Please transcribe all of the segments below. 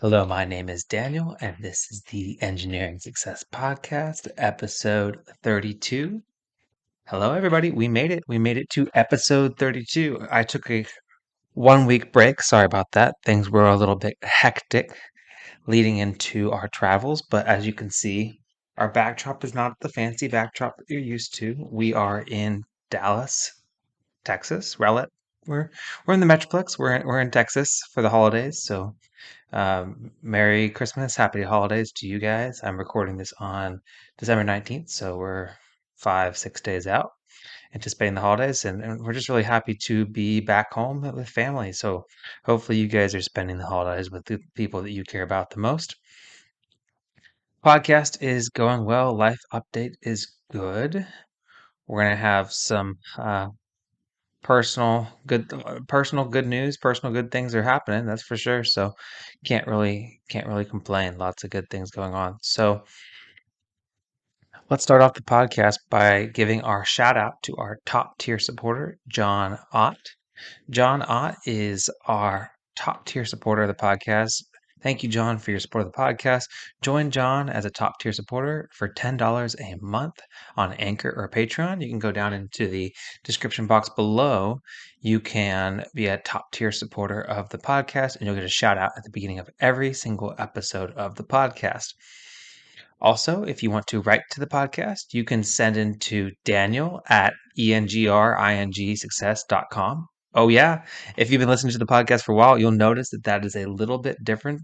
Hello, my name is Daniel, and this is the Engineering Success Podcast, episode 32. Hello, everybody. We made it. We made it to episode 32. I took a 1 week break. Sorry about that. Things were a little bit hectic leading into our travels, but as you can see, our backdrop is not the fancy backdrop that you're used to. We are in Dallas, Texas. We're in the Metroplex. We're in Texas for the holidays, so Merry Christmas, Happy Holidays to you guys. I'm recording this on December 19th, so we're 5, 6 days out, anticipating the holidays, and we're just really happy to be back home with family. So hopefully you guys are spending the holidays with the people that you care about the most. Podcast is going well. Life update is good. We're gonna have some personal good news, personal good things are happening, that's for sure. So can't really complain. Lots of good things going on. So let's start off the podcast by giving our shout out to our top tier supporter, John Ott. John Ott is our top tier supporter of the podcast. Thank you, John, for your support of the podcast. Join John as a top tier supporter for $10 a month on Anchor or Patreon. You can go down into the description box below. You can be a top tier supporter of the podcast, and you'll get a shout out at the beginning of every single episode of the podcast. Also, if you want to write to the podcast, you can send in to Daniel at ENGineeRing Oh, yeah. If you've been listening to the podcast for a while, you'll notice that that is a little bit different.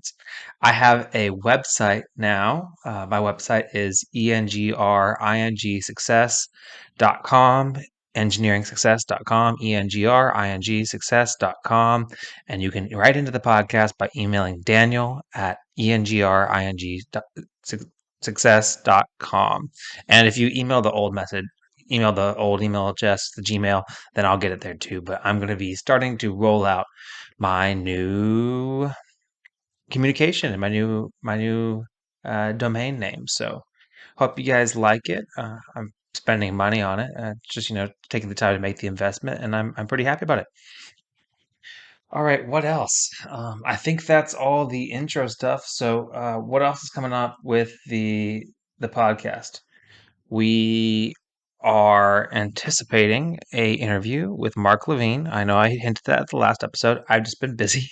I have a website now. My website is ENGineeringsuccess.com, engineeringsuccess.com, ENGineeringsuccess.com. And you can write into the podcast by emailing Daniel at ENGineeringsuccess.com. And if you email the old email address, the Gmail, then I'll get it there too. But I'm going to be starting to roll out my new communication and my new domain name. So hope you guys like it. I'm spending money on it, just taking the time to make the investment, and I'm pretty happy about it. All right, what else? I think that's all the intro stuff. So, what else is coming up with the podcast? We are anticipating a interview with Mark Levine. I know I hinted that at the last episode. I've just been busy,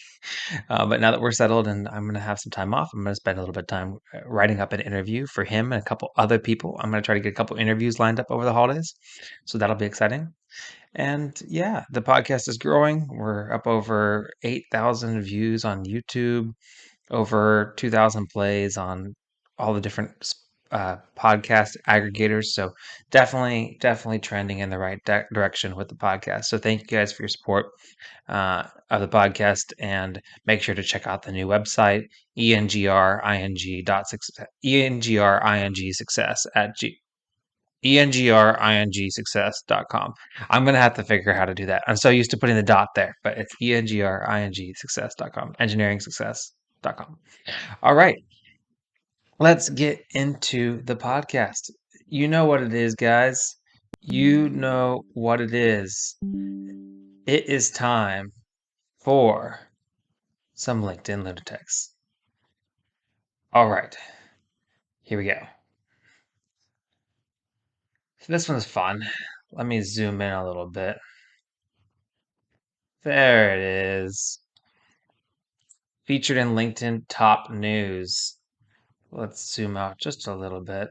but now that we're settled and I'm going to have some time off, I'm going to spend a little bit of time writing up an interview for him and a couple other people. I'm going to try to get a couple interviews lined up over the holidays, so that'll be exciting. And yeah, the podcast is growing. We're up over 8,000 views on YouTube, over 2,000 plays on all the different podcast aggregators. So definitely trending in the right direction with the podcast. So thank you guys for your support of the podcast, and make sure to check out the new website, ENGineering success at ENGineeringsuccess.com. I'm going to have to figure out how to do that. I'm so used to putting the dot there, but it's ENGineeringsuccess.com, engineeringsuccess.com. All right, let's get into the podcast. You know what it is, guys. You know what it is. It is time for some LinkedIn lunatics. All right, here we go. So this one's fun. Let me zoom in a little bit. There it is. Featured in LinkedIn top news. Let's zoom out just a little bit.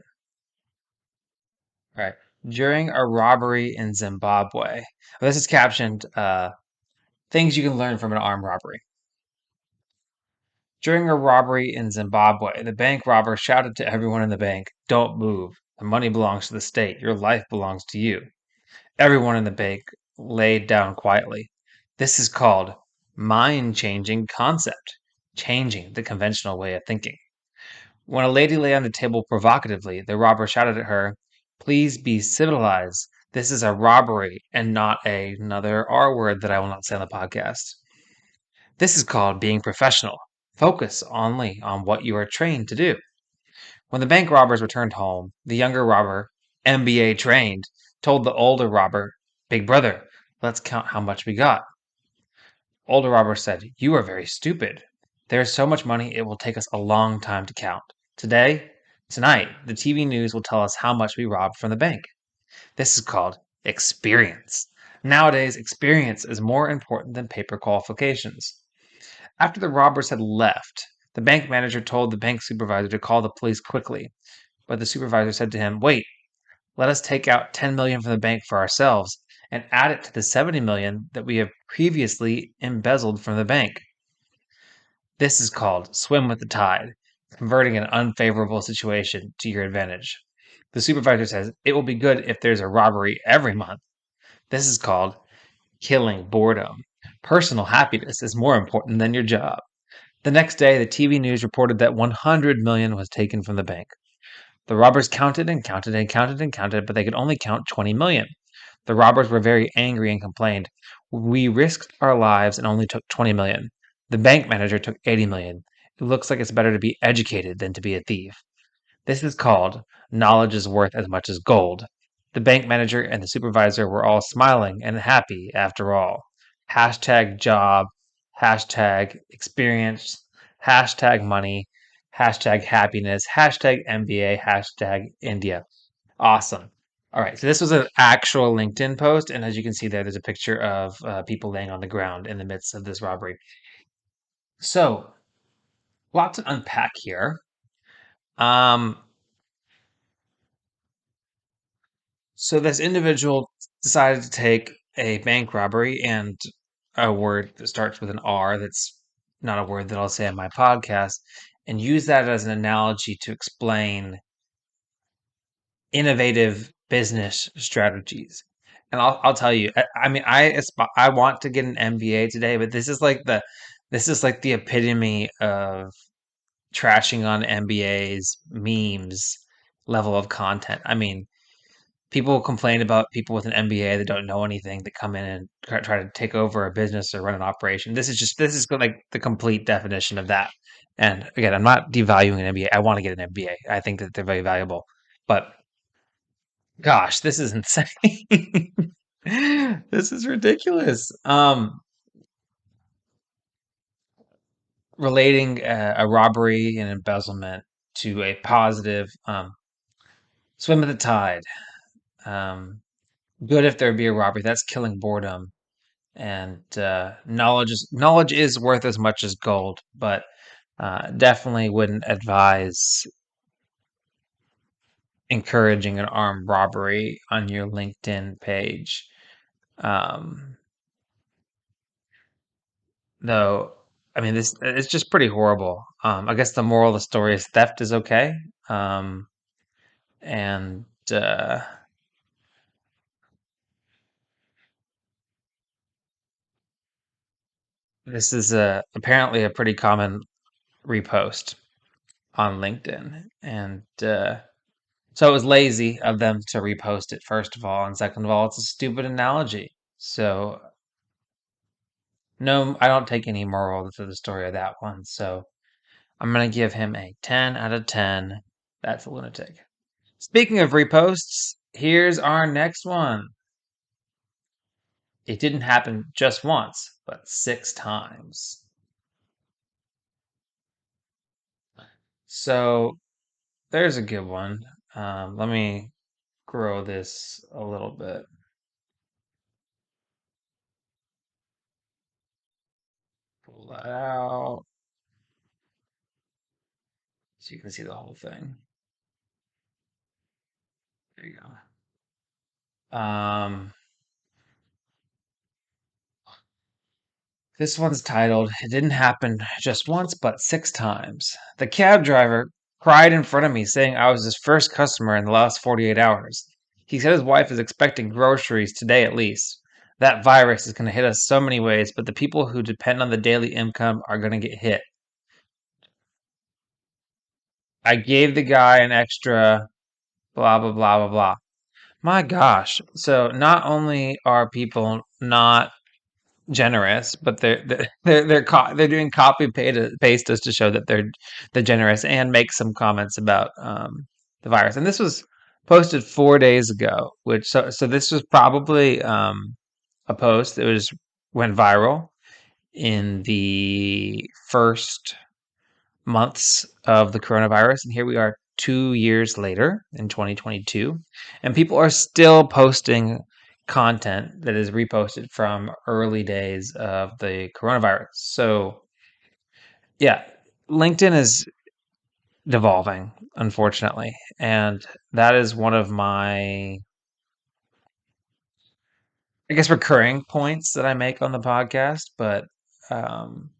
All right. During a robbery in Zimbabwe. Well, this is captioned things you can learn from an armed robbery. During a robbery in Zimbabwe, the bank robber shouted to everyone in the bank, "Don't move. The money belongs to the state. Your life belongs to you." Everyone in the bank laid down quietly. This is called mind-changing concept, changing the conventional way of thinking. When a lady lay on the table provocatively, the robber shouted at her, "Please be civilized. This is a robbery and not another R word that I will not say on the podcast." This is called being professional. Focus only on what you are trained to do. When the bank robbers returned home, the younger robber, MBA trained, told the older robber, "Big brother, let's count how much we got." Older robber said, "You are very stupid. There is so much money it will take us a long time to count. Tonight, the TV news will tell us how much we robbed from the bank. This is called experience. Nowadays, experience is more important than paper qualifications. After the robbers had left, the bank manager told the bank supervisor to call the police quickly, but the supervisor said to him, "Wait, let us take out 10 million from the bank for ourselves and add it to the 70 million that we have previously embezzled from the bank." This is called swim with the tide, converting an unfavorable situation to your advantage. The supervisor says it will be good if there's a robbery every month. This is called killing boredom. Personal happiness is more important than your job. The next day, the TV news reported that 100 million was taken from the bank. The robbers counted and counted and counted and counted, but they could only count 20 million. The robbers were very angry and complained, "We risked our lives and only took 20 million. The bank manager took 80 million. It looks like it's better to be educated than to be a thief." This is called knowledge is worth as much as gold. The bank manager and the supervisor were all smiling and happy after all. Hashtag job, hashtag experience, hashtag money, hashtag happiness, hashtag MBA, hashtag India. Awesome. All right, so this was an actual LinkedIn post, and as you can see there, there's a picture of people laying on the ground in the midst of this robbery. So, lots to unpack here. Um, so this individual decided to take a bank robbery and a word that starts with an R that's not a word that I'll say on my podcast, and use that as an analogy to explain innovative business strategies. And I'll tell you, I mean, I want to get an MBA today, but this is like the epitome of trashing on MBAs, memes, level of content. I mean, people complain about people with an MBA that don't know anything that come in and try to take over a business or run an operation. This is like the complete definition of that. And again, I'm not devaluing an MBA. I want to get an MBA. I think that they're very valuable, but gosh, this is insane. This is ridiculous. Relating a robbery and embezzlement to a positive swim of the tide. Um, Good if there be a robbery. That's killing boredom. And knowledge is worth as much as gold, but definitely wouldn't advise encouraging an armed robbery on your LinkedIn page. Um, though, I mean, this it's just pretty horrible. I guess the moral of the story is theft is okay. Um, and this is apparently a pretty common repost on LinkedIn. And so it was lazy of them to repost it, first of all. And second of all, it's a stupid analogy. So, no, I don't take any moral to the story of that one. So, I'm going to give him a 10 out of 10. That's a lunatic. Speaking of reposts, here's our next one. It didn't happen just once, but 6 times. So, there's a good one. Let me grow this a little bit. Pull that out so you can see the whole thing. There you go. This one's titled, "It Didn't Happen Just Once, but 6 times." The cab driver cried in front of me, saying I was his first customer in the last 48 hours. He said his wife is expecting groceries today at least. That virus is going to hit us so many ways, but the people who depend on the daily income are going to get hit. I gave the guy an extra blah, blah, blah, blah, blah. My gosh. So not only are people not generous, but they're doing copy paste just to show that they're generous and make some comments about the virus. And this was posted 4 days ago, which so this was probably a post that was went viral in the first months of the coronavirus, and here we are 2 years later in 2022, and people are still posting content that is reposted from early days of the coronavirus. So, yeah, LinkedIn is devolving, unfortunately, and that is one of my, I guess, recurring points that I make on the podcast. But um,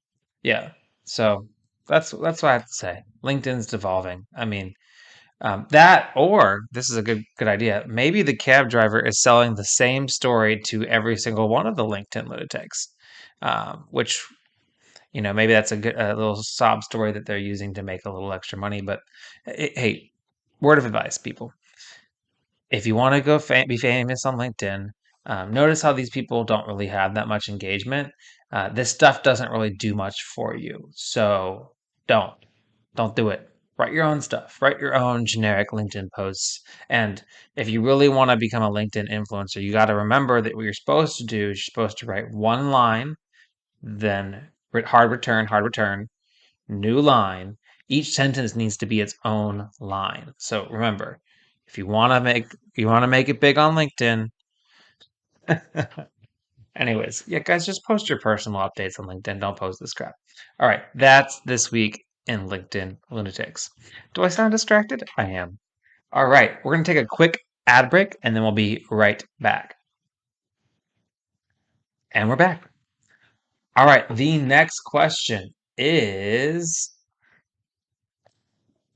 yeah, so that's what I have to say. LinkedIn's devolving. I mean, that, or this is a good idea. Maybe the cab driver is selling the same story to every single one of the LinkedIn lunatics, which, maybe that's a little sob story that they're using to make a little extra money. But hey, word of advice, people: if you want to go be famous on LinkedIn, notice how these people don't really have that much engagement. This stuff doesn't really do much for you, so don't don't do it. Write your own stuff. Write your own generic LinkedIn posts. And if you really want to become a LinkedIn influencer, you got to remember that what you're supposed to do is you're supposed to write one line, then hard return, new line. Each sentence needs to be its own line. So remember, if you want to make it big on LinkedIn. Anyways, yeah, guys, just post your personal updates on LinkedIn. Don't post this crap. All right, that's this week in LinkedIn Lunatics. Do I sound distracted? I am. All right, we're going to take a quick ad break and then we'll be right back. And we're back. All right, the next question is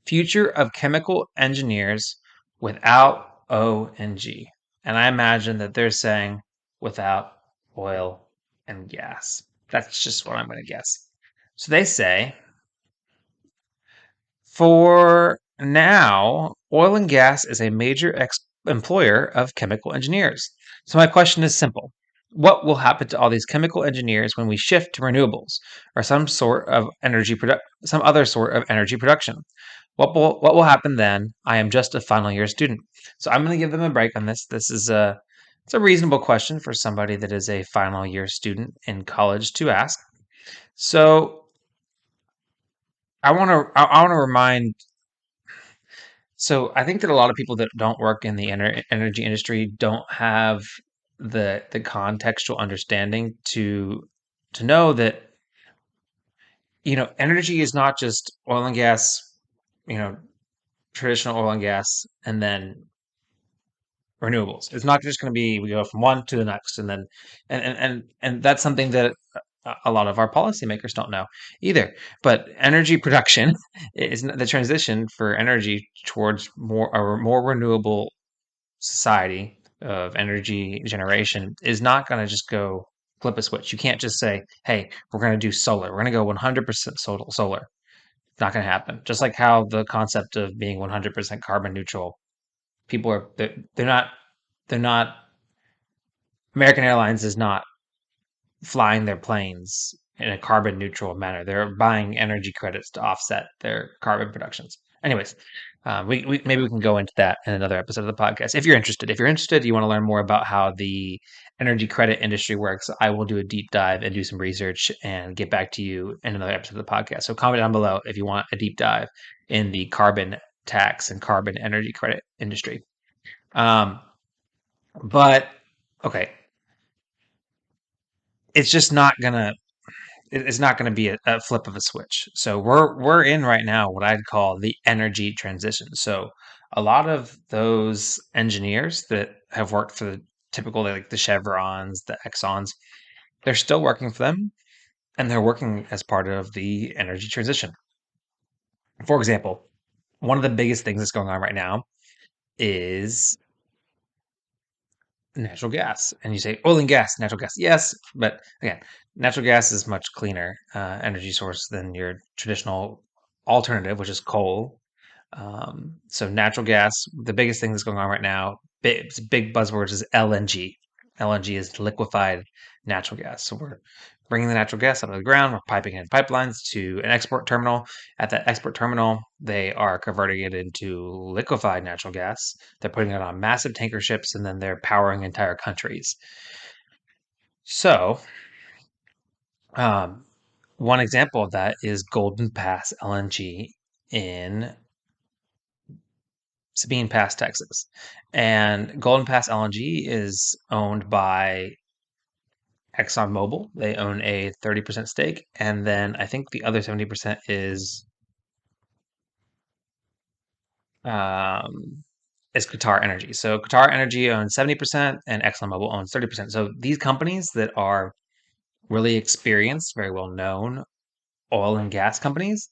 future of chemical engineers without ONG. And I imagine that they're saying without oil and gas. That's just what I'm going to guess. So they say, for now, oil and gas is a major employer of chemical engineers. So my question is simple. What will happen to all these chemical engineers when we shift to renewables or some other sort of energy production? What will happen then? I am just a final year student. So I'm going to give them a break on this. It's a reasonable question for somebody that is a final year student in college to ask. So I want to remind. So I think that a lot of people that don't work in the energy industry don't have the contextual understanding to know that energy is not just oil and gas, you know, traditional oil and gas, and then renewables. It's not just going to be we go from one to the next, and then and that's something that a lot of our policymakers don't know either. But energy production is the transition for energy towards more renewable society of energy generation is not going to just go flip a switch. You can't just say, "Hey, we're going to do solar. We're going to go 100% solar." It's not going to happen. Just like how the concept of being 100% carbon neutral, people are they're not American Airlines is not flying their planes in a carbon neutral manner. They're buying energy credits to offset their carbon productions. Anyways, we maybe we can go into that in another episode of the podcast if you're interested. If you're interested, you want to learn more about how the energy credit industry works, I will do a deep dive and do some research and get back to you in another episode of the podcast. So comment down below if you want a deep dive in the carbon tax and carbon energy credit industry. Um, but okay, it's just not gonna it's not going to be a flip of a switch. So we're in right now what I'd call the energy transition. So a lot of those engineers that have worked for the typical like the Chevrons, the Exxons, they're still working for them and they're working as part of the energy transition. For example, one of the biggest things that's going on right now is natural gas. And you say oil and gas, natural gas. Yes, but again, natural gas is much cleaner energy source than your traditional alternative, which is coal. So natural gas, the biggest thing that's going on right now, big buzzwords is LNG. LNG is liquefied natural gas. So we're bringing the natural gas out of the ground. We're piping in pipelines to an export terminal. At that export terminal, they are converting it into liquefied natural gas. They're putting it on massive tanker ships, and then they're powering entire countries. So Um, One example of that is Golden Pass LNG in Sabine Pass, Texas. And Golden Pass LNG is owned by ExxonMobil. They own a 30% stake. And then I think the other 70% um, is Qatar Energy. So Qatar Energy owns 70% and ExxonMobil owns 30%. So these companies that are really experienced, very well known oil and gas companies,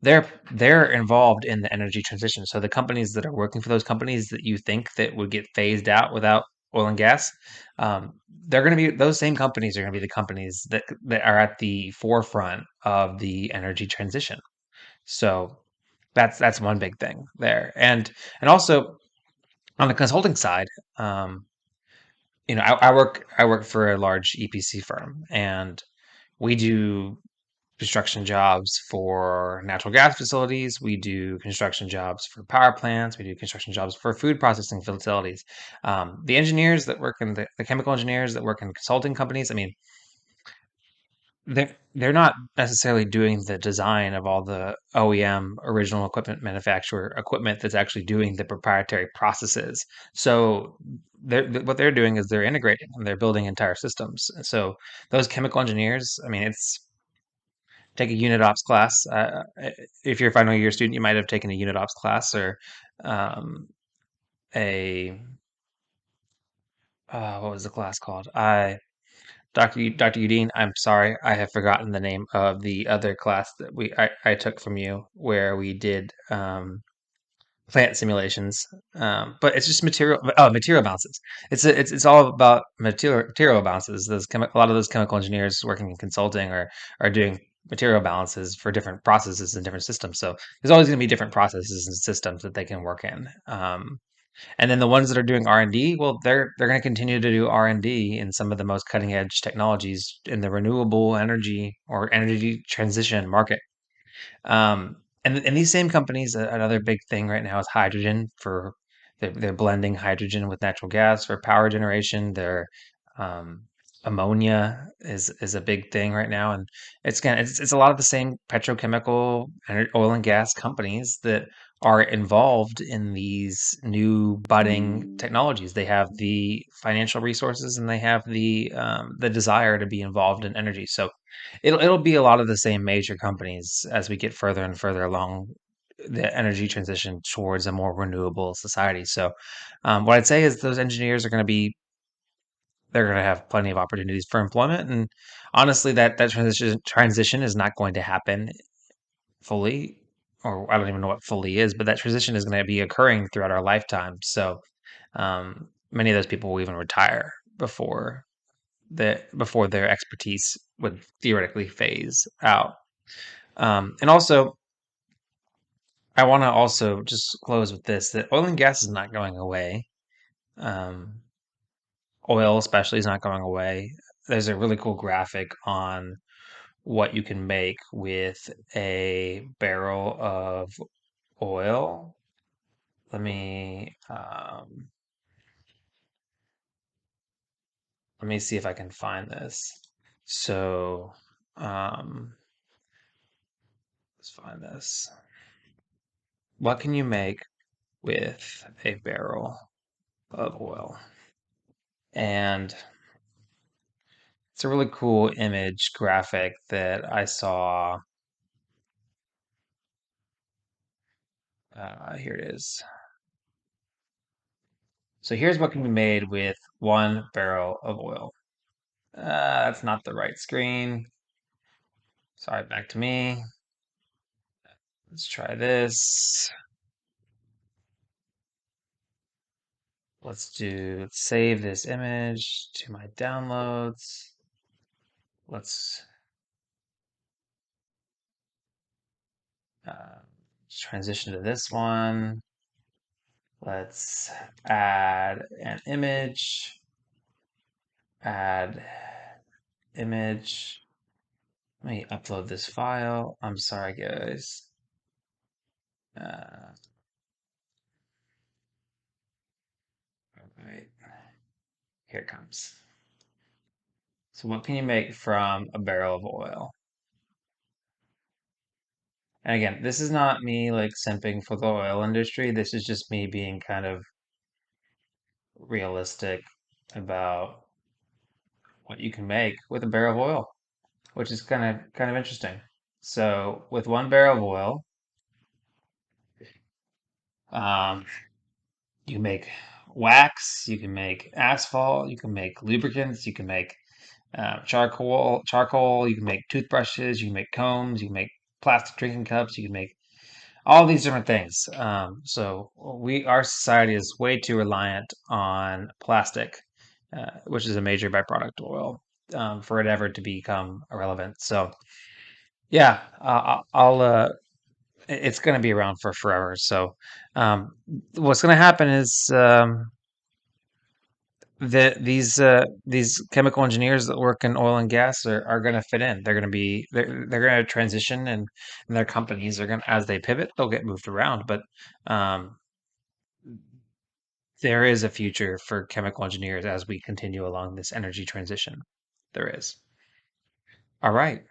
they're involved in the energy transition. So the companies that are working for those companies that you think that would get phased out without oil and gas, they're going to be those same companies are going to be the companies that are at the forefront of the energy transition. So that's one big thing there, and also on the consulting side, um, I work for a large EPC firm, and we do construction jobs for natural gas facilities. We do construction jobs for power plants. We do construction jobs for food processing facilities. The engineers that work in the chemical engineers that work in consulting companies, I mean, they're not necessarily doing the design of all the OEM original equipment manufacturer equipment that's actually doing the proprietary processes. So what they're doing is they're integrating and they're building entire systems. So those chemical engineers, I mean, it's take a unit ops class. If you're a final year student, you might have taken a unit ops class or um, a what was the class called? Dr. Udine, I'm sorry, I have forgotten the name of the other class that I took from you where we did plant simulations. But it's just material balances. It's all about material balances. A lot of those chemical engineers working in consulting are doing material balances for different processes and different systems. So there's always going to be different processes and systems that they can work in. And then the ones that are doing R&D, well, they're going to continue to do R&D in some of the most cutting edge technologies in the renewable energy or energy transition market. And these same companies, another big thing right now is hydrogen for they're blending hydrogen with natural gas for power generation. Um, Ammonia is a big thing right now, and it's a lot of the same petrochemical and oil and gas companies that are involved in these new budding technologies. They have the financial resources and they have the desire to be involved in energy. So it'll be a lot of the same major companies as we get further and further along the energy transition towards a more renewable society. So, what I'd say is those engineers are going to be they're going to have plenty of opportunities for employment, and honestly, that transition is not going to happen fully, or I don't even know what fully is, but that transition is going to be occurring throughout our lifetime. So, many of those people will even retire before their expertise would theoretically phase out. And also, I want to also just close with this that oil and gas is not going away. Um, Oil, especially, is not going away. There's a really cool graphic on what you can make with a barrel of oil. Let me let me see if I can find this. So, um, let's find this. What can you make with a barrel of oil? And it's a really cool image graphic that I saw. Here it is. So here's what can be made with 1 barrel of oil. That's not the right screen. Sorry, back to me. Let's try this. Let's save this image to my downloads. Let's uh, transition to this one. Let's add an image, add image. Let me upload this file. I'm sorry, guys. Uh, all right, here it comes. So what can you make from a barrel of oil? And again, this is not me like simping for the oil industry. This is just me being kind of realistic about what you can make with a barrel of oil, which is kind of interesting. So with one barrel of oil, um, you make wax, you can make asphalt, you can make lubricants, you can make charcoal, you can make toothbrushes, you can make combs, you can make plastic drinking cups, you can make all these different things. So our society is way too reliant on plastic, which is a major byproduct of oil, for it ever to become irrelevant. So yeah, it's going to be around for forever. So um, what's going to happen is that these chemical engineers that work in oil and gas are going to fit in. They're going to transition, and their companies are going to, as they pivot, they'll get moved around. But um, there is a future for chemical engineers as we continue along this energy transition. There is. All right.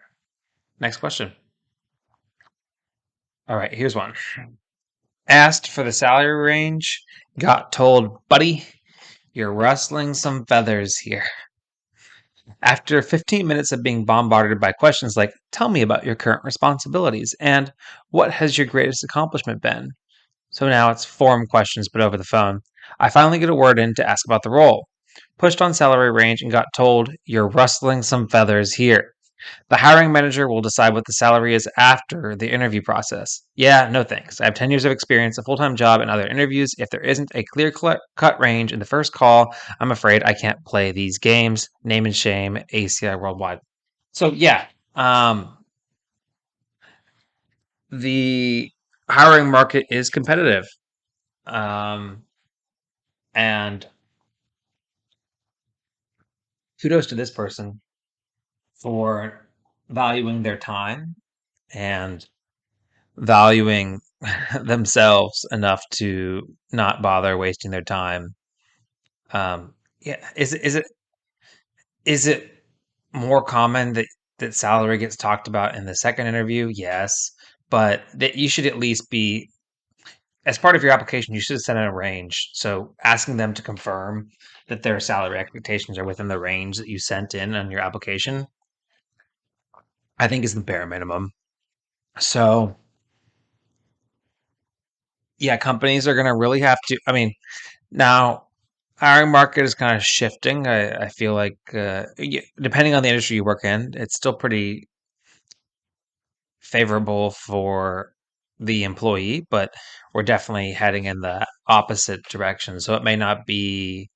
Next question. All right. Here's one. Asked for the salary range, got told, buddy, you're rustling some feathers here. After 15 minutes of being bombarded by questions like, tell me about your current responsibilities and what has your greatest accomplishment been? So now it's forum questions, but over the phone. I finally get a word in to ask about the role. Pushed on salary range and got told, you're rustling some feathers here. The hiring manager will decide what the salary is after the interview process. Yeah, no thanks. I have 10 years of experience, a full time job, and other interviews. If there isn't a clear cut range in the first call, I'm afraid I can't play these games. Name and shame, ACI Worldwide. So, yeah, the hiring market is competitive. Um, and kudos to this person for valuing their time and valuing themselves enough to not bother wasting their time. Yeah, is it more common that salary gets talked about in the second interview? Yes, but that you should at least be as part of your application. You should set in a range. So asking them to confirm that their salary expectations are within the range that you sent in on your application, I think is the bare minimum. So yeah, companies are going to really have to. I mean, now, hiring market is kind of shifting. I feel like, depending on the industry you work in, it's still pretty favorable for the employee, but we're definitely heading in the opposite direction. So it may not be,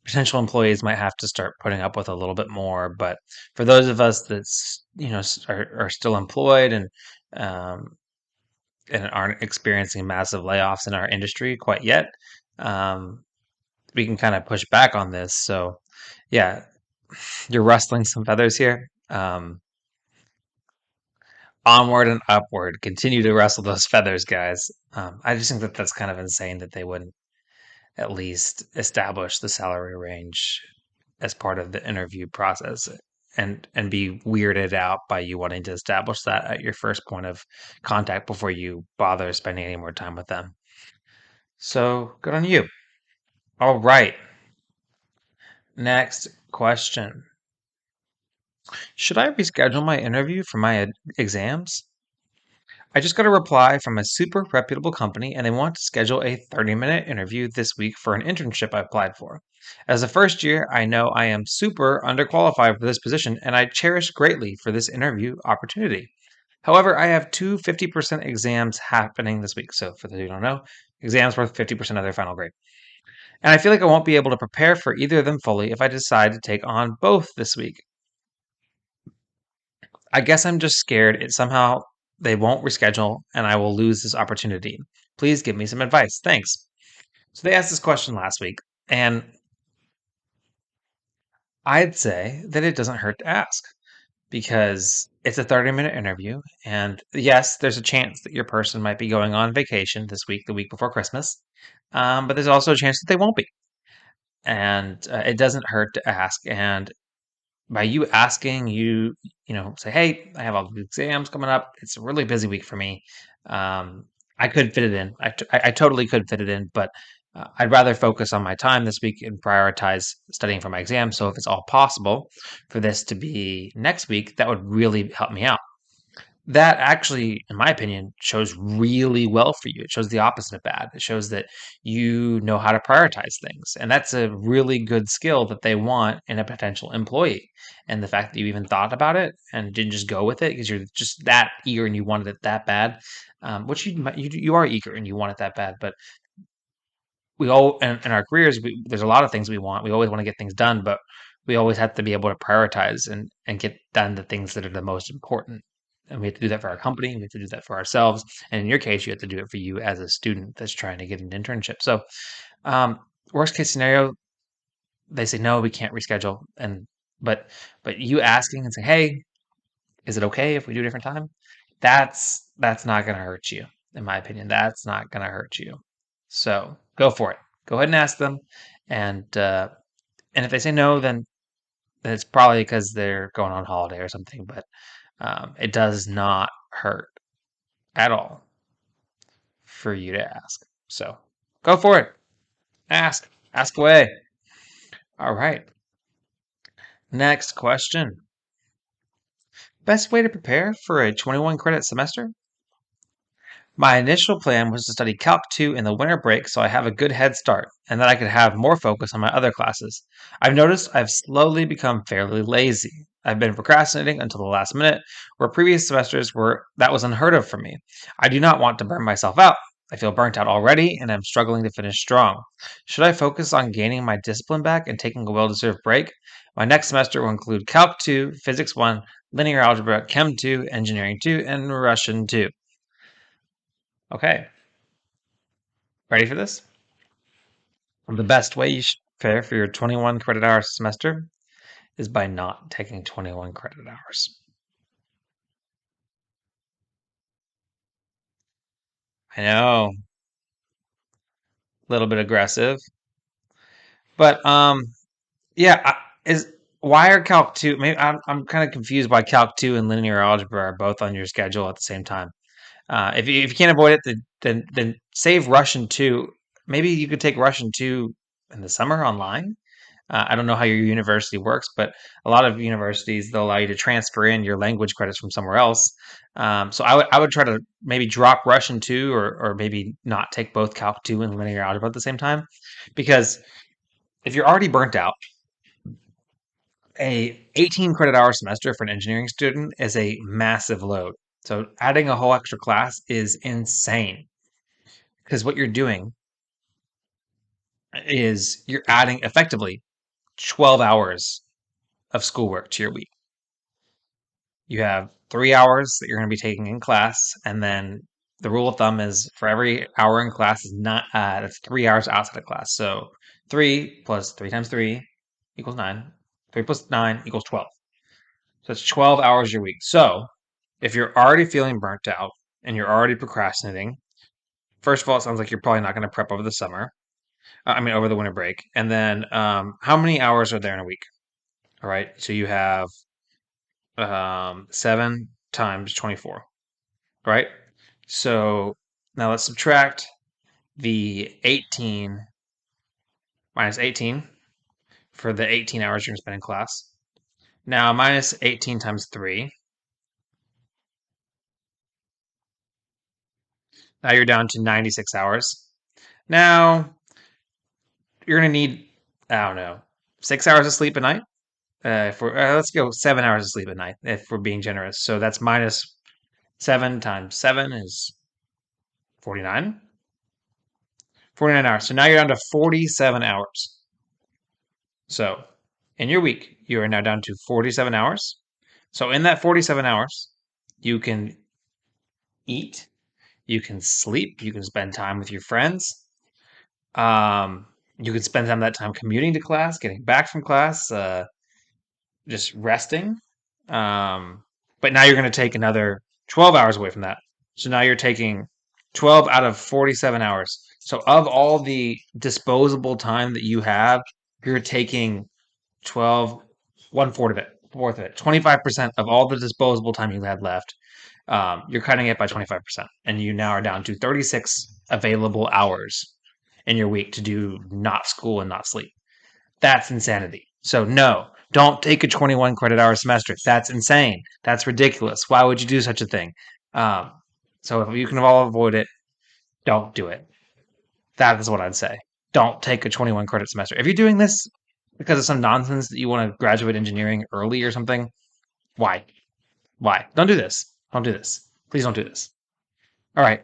potential employees might have to start putting up with a little bit more. But for those of us that's, are still employed um, and aren't experiencing massive layoffs in our industry quite yet, um, we can kind of push back on this. So, yeah, you're rustling some feathers here. Onward and upward. Continue to rustle those feathers, guys. I just think that that's kind of insane that they wouldn't at least establish the salary range as part of the interview process and be weirded out by you wanting to establish that at your first point of contact before you bother spending any more time with them. So good on you. All right. Next question. Should I reschedule my interview for my exams? I just got a reply from a super reputable company and they want to schedule a 30-minute interview this week for an internship I applied for. As a first year, I know I am super underqualified for this position and I cherish greatly for this interview opportunity. However, I have two 50% exams happening this week. So, for those who don't know, exams worth 50% of their final grade. And I feel like I won't be able to prepare for either of them fully if I decide to take on both this week. I guess I'm just scared it somehow they won't reschedule and I will lose this opportunity. Please give me some advice. Thanks. So they asked this question last week, and I'd say that it doesn't hurt to ask because it's a 30-minute interview. And yes, there's a chance that your person might be going on vacation this week, the week before Christmas. But there's also a chance that they won't be. and it doesn't hurt to ask. And by you asking, say, "Hey, I have all the exams coming up. It's a really busy week for me. Um, I could fit it in. I totally could fit it in, but I'd rather focus on my time this week and prioritize studying for my exam. So if it's all possible for this to be next week, that would really help me out." That actually, in my opinion, shows really well for you. It shows the opposite of bad. It shows that you know how to prioritize things. And that's a really good skill that they want in a potential employee. And the fact that you even thought about it and didn't just go with it because you're just that eager and you wanted it that bad, which you are eager and you want it that bad. But we all in our careers, there's a lot of things we want. We always want to get things done, but we always have to be able to prioritize and get done the things that are the most important. And we have to do that for our company. We have to do that for ourselves. And in your case, you have to do it for you as a student that's trying to get an internship. So, um, worst case scenario, they say no, we can't reschedule. But but you asking and saying, hey, is it okay if we do a different time? That's not going to hurt you, in my opinion. That's not going to hurt you. So go for it. Go ahead and ask them, and if they say no, then it's probably because they're going on holiday or something. But it does not hurt at all for you to ask. So go for it. Ask away. All right. Next question. Best way to prepare for a 21 credit semester? My initial plan was to study Calc 2 in the winter break so I have a good head start, and that I could have more focus on my other classes. I've noticed I've slowly become fairly lazy. I've been procrastinating until the last minute, where previous semesters were that was unheard of for me. I do not want to burn myself out. I feel burnt out already, and I'm struggling to finish strong. Should I focus on gaining my discipline back and taking a well deserved break? My next semester will include Calc 2, Physics 1, Linear Algebra, Chem 2, Engineering 2, and Russian 2. Okay. Ready for this? The best way you should prepare for your 21 credit hour semester is by not taking 21 credit hours. I know, a little bit aggressive, but yeah, is why are Calc 2? Maybe I'm kind of confused why Calc 2 and linear algebra are both on your schedule at the same time. If you can't avoid it, then save Russian 2. Maybe you could take Russian 2 in the summer online. I don't know how your university works, but a lot of universities they'll allow you to transfer in your language credits from somewhere else. So I would try to maybe drop Russian 2 or maybe not take both Calc 2 and linear algebra at the same time, because if you're already burnt out, a 18 credit hour semester for an engineering student is a massive load. So adding a whole extra class is insane because what you're doing is you're adding effectively 12 hours of schoolwork to your week. You have 3 hours that you're going to be taking in class, and then the rule of thumb is for every hour in class is not that's 3 hours outside of class. So 3 times 3 equals 9. 3 plus 9 equals 12. So it's 12 hours your week. So if you're already feeling burnt out and you're already procrastinating, first of all, it sounds like you're probably not going to prep over the summer. Over the winter break. And then, how many hours are there in a week? All right. So you have 7 times 24, right? So now let's subtract the 18 minus 18 for the 18 hours you're going to spend in class. Now minus 18 times 3. Now you're down to 96 hours. Now you're going to need, I don't know, 6 hours of sleep a night. Let's go 7 hours of sleep a night if we're being generous. So that's minus 7 times 7 is 49. 49 hours. So now you're down to 47 hours. So in your week, you are now down to 47 hours. So in that 47 hours, you can eat, you can sleep, you can spend time with your friends. You can spend some of that time commuting to class, getting back from class, just resting. But now you're going to take another 12 hours away from that. So now you're taking 12 out of 47 hours. So of all the disposable time that you have you're taking 12, one fourth of it, 25% of all the disposable time you had left. You're cutting it by 25%, and you now are down to 36 available hours in your week to do not school and not sleep. That's insanity. So no, don't take a 21 credit hour semester. That's insane. That's ridiculous. Why would you do such a thing? Um, so if you can all avoid it, don't do it. That is what I'd say. Don't take a 21 credit semester. If you're doing this because of some nonsense that you want to graduate engineering early or something, why? Why? Don't do this. Don't do this. Please don't do this. All right.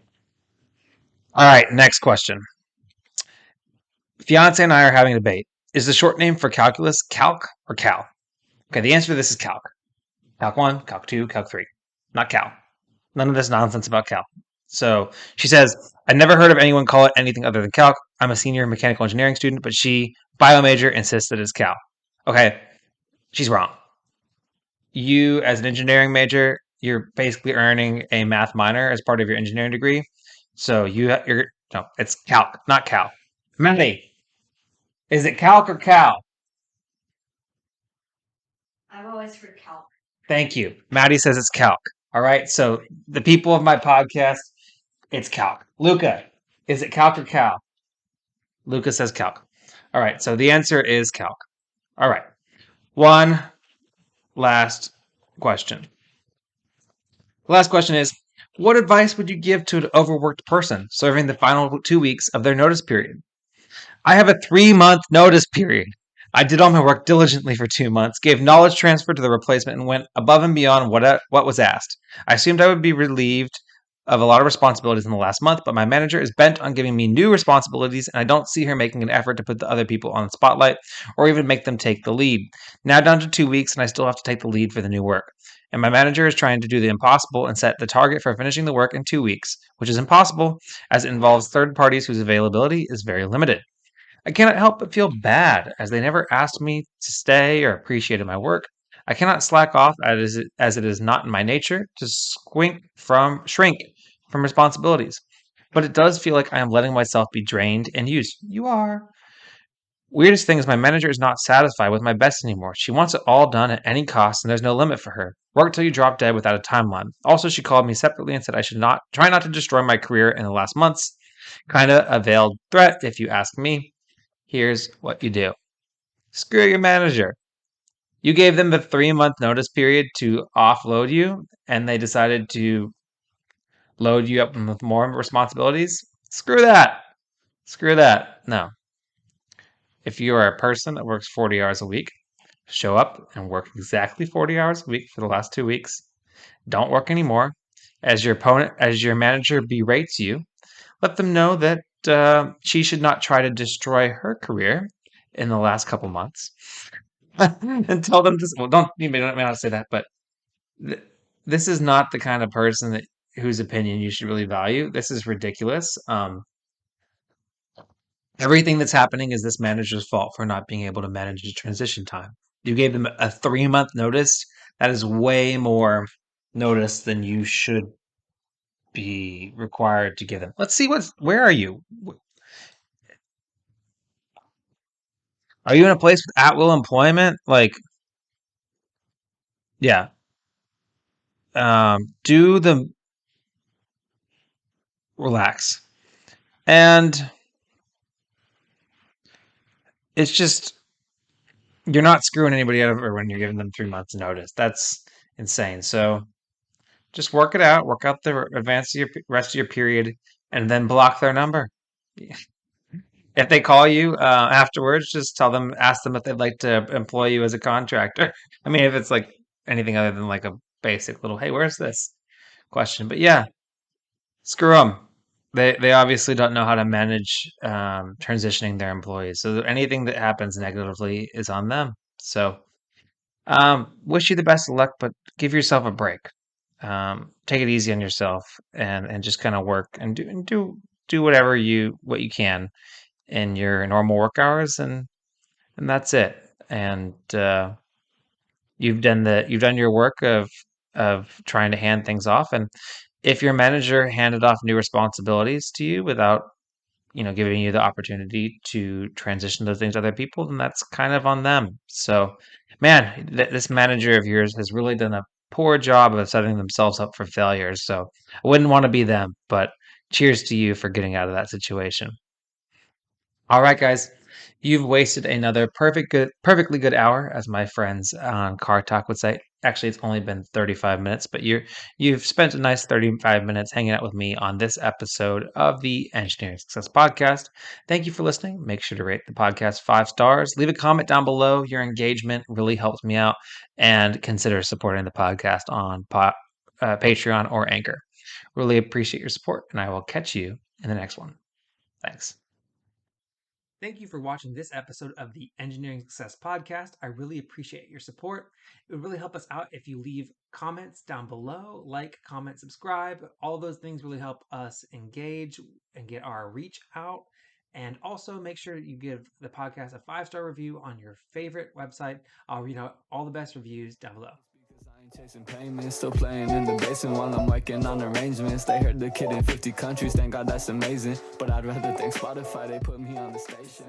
All right. Next question. Fiance and I are having a debate. Is the short name for calculus calc or cal? Okay, the answer to this is calc. Calc 1, Calc 2, Calc 3. Not Cal. None of this nonsense about Cal. So she says, I never heard of anyone call it anything other than Calc. I'm a senior mechanical engineering student, but she, bio major, insists that it's Cal. Okay, she's wrong. You, as an engineering major, you're basically earning a math minor as part of your engineering degree. So you're no, it's Calc, not Cal. Maddie, is it Calc or Cal? Thank you. Maddie says it's Calc. All right. So the people of my podcast, it's Calc. Luca, is it Calc or Cal? Luca says Calc. All right. So the answer is Calc. All right. One last question. The last question is, what advice would you give to an overworked person serving the final 2 weeks of their notice period? I have a 3-month notice period. I did all my work diligently for 2 months, gave knowledge transfer to the replacement, and went above and beyond what was asked. I assumed I would be relieved of a lot of responsibilities in the last month, but my manager is bent on giving me new responsibilities, and I don't see her making an effort to put the other people on the spotlight or even make them take the lead. Now down to 2 weeks, and I still have to take the lead for the new work. And my manager is trying to do the impossible and set the target for finishing the work in 2 weeks, which is impossible as it involves third parties whose availability is very limited. I cannot help but feel bad, as they never asked me to stay or appreciated my work. I cannot slack off as it is not in my nature to shrink from responsibilities. But it does feel like I am letting myself be drained and used. You are. Weirdest thing is my manager is not satisfied with my best anymore. She wants it all done at any cost, and there's no limit for her. Work till you drop dead without a timeline. Also, she called me separately and said I should not try not to destroy my career in the last months. Kinda a veiled threat, if you ask me. Here's what you do. Screw your manager. You gave them the 3-month notice period to offload you, and they decided to load you up with more responsibilities. Screw that. Screw that. No. If you are a person that works 40 hours a week, show up and work exactly 40 hours a week for the last 2 weeks. Don't work anymore. As your manager berates you, let them know that she should not try to destroy her career in the last couple months. And tell them this. Well, don't you may not say that, but th- this is not the kind of person that whose opinion you should really value. This is ridiculous. Everything that's happening is this manager's fault for not being able to manage the transition time. You gave them a 3-month notice. That is way more notice than you should be required to give them. Let's see where are you? Are you in a place with at will employment? Like, yeah. Do the relax. And it's just you're not screwing anybody over when you're giving them 3 months notice. That's insane. So just work it out, work out the rest of your period, and then block their number. If they call you afterwards, just ask them if they'd like to employ you as a contractor. I mean, if it's like anything other than like a basic little, hey, where's this question? But yeah, screw them. They obviously don't know how to manage transitioning their employees. So anything that happens negatively is on them. So wish you the best of luck, but give yourself a break. Take it easy on yourself and just kind of work and do what you can in your normal work hours and that's it. And you've done your work of trying to hand things off. And if your manager handed off new responsibilities to you without giving you the opportunity to transition those things to other people, then that's kind of on them. So, man, this manager of yours has really done a poor job of setting themselves up for failure. So I wouldn't want to be them, but cheers to you for getting out of that situation. All right, guys. You've wasted another perfectly good hour, as my friends on Car Talk would say. Actually, it's only been 35 minutes, but you've spent a nice 35 minutes hanging out with me on this episode of the Engineering Success Podcast. Thank you for listening. Make sure to rate the podcast 5 stars. Leave a comment down below. Your engagement really helps me out, and consider supporting the podcast on Patreon or Anchor. Really appreciate your support, and I will catch you in the next one. Thanks. Thank you for watching this episode of the Engineering Success Podcast. I really appreciate your support. It would really help us out if you leave comments down below, like, comment, subscribe. All those things really help us engage and get our reach out. And also make sure you give the podcast a 5-star review on your favorite website. I'll read out all the best reviews down below. Chasing payments, still playing in the basement while I'm working on arrangements. They heard the kid in 50 countries, thank God that's amazing. But I'd rather thank Spotify, they put me on the station.